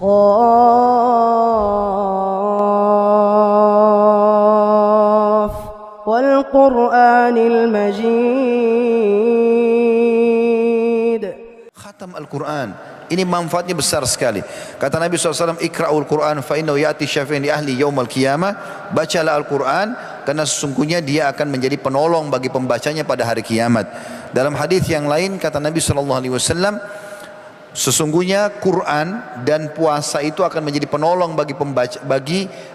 قاف والقرآن المجيد. Khatam Al-Quran ini manfaatnya besar sekali. Kata Nabi SAW, Iqra'ul Quran fa innahu ya'ti syafi'in li ahli yaumal qiyamah. Bacalah Al-Quran karena sesungguhnya dia akan menjadi penolong bagi pembacanya pada hari kiamat. Dalam hadis yang lain kata Nabi SAW, sesungguhnya Quran dan puasa itu akan menjadi penolong bagi pembaca,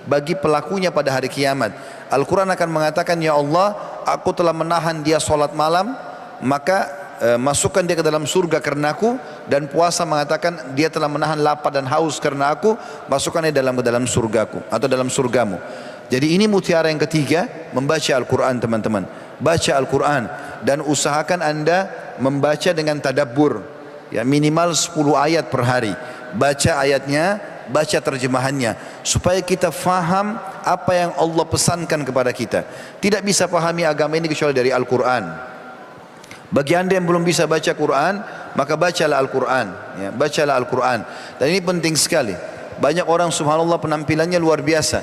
bagi pelakunya pada hari kiamat. Al-Quran akan mengatakan, ya Allah, aku telah menahan dia solat malam, maka masukkan dia ke dalam surga karena aku. Dan puasa mengatakan dia telah menahan lapar dan haus karena aku, masukkan dia ke dalam surgaku atau dalam surgamu. Jadi ini mutiara yang ketiga, membaca Al-Quran teman-teman. Baca Al-Quran dan usahakan anda membaca dengan tadabbur, ya, minimal 10 ayat per hari. Baca ayatnya, baca terjemahannya, supaya kita faham apa yang Allah pesankan kepada kita. Tidak bisa pahami agama ini kecuali dari Al-Quran. Bagi anda yang belum bisa baca Quran, maka bacalah Al-Quran, ya, bacalah Al-Quran. Dan ini penting sekali. Banyak orang subhanallah penampilannya luar biasa,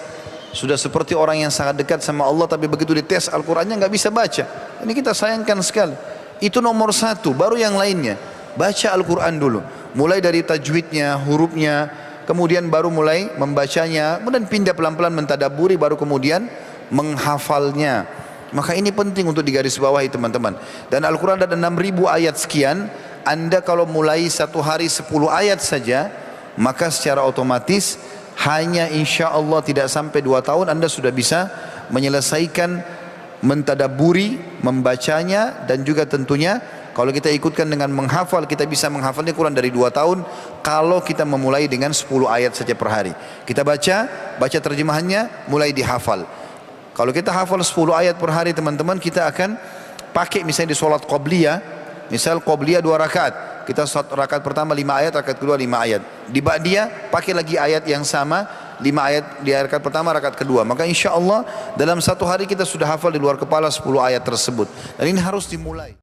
sudah seperti orang yang sangat dekat sama Allah, tapi begitu dites Al-Qurannya nggak bisa baca. Ini kita sayangkan sekali. Itu nomor satu, baru yang lainnya. Baca Al-Quran dulu, mulai dari tajwidnya, hurufnya, kemudian baru mulai membacanya, kemudian pindah pelan-pelan mentadaburi, baru kemudian menghafalnya. Maka ini penting untuk digarisbawahi teman-teman. Dan Al-Quran ada 6.000 ayat sekian. Anda kalau mulai satu hari 10 ayat saja, maka secara otomatis hanya insya Allah tidak sampai 2 tahun Anda sudah bisa menyelesaikan mentadaburi, membacanya. Dan juga tentunya kalau kita ikutkan dengan menghafal, kita bisa menghafalnya kurang dari 2 tahun kalau kita memulai dengan 10 ayat saja per hari. Kita baca terjemahannya, mulai dihafal. Kalau kita hafal 10 ayat per hari teman-teman, kita akan pakai misalnya di sholat qobliyah. Misal qobliyah 2 rakaat, kita rakaat pertama 5 ayat, rakaat kedua 5 ayat. Di ba'diyah pakai lagi ayat yang sama, 5 ayat di rakaat pertama, rakaat kedua. Maka insya Allah dalam satu hari kita sudah hafal di luar kepala 10 ayat tersebut. Dan ini harus dimulai.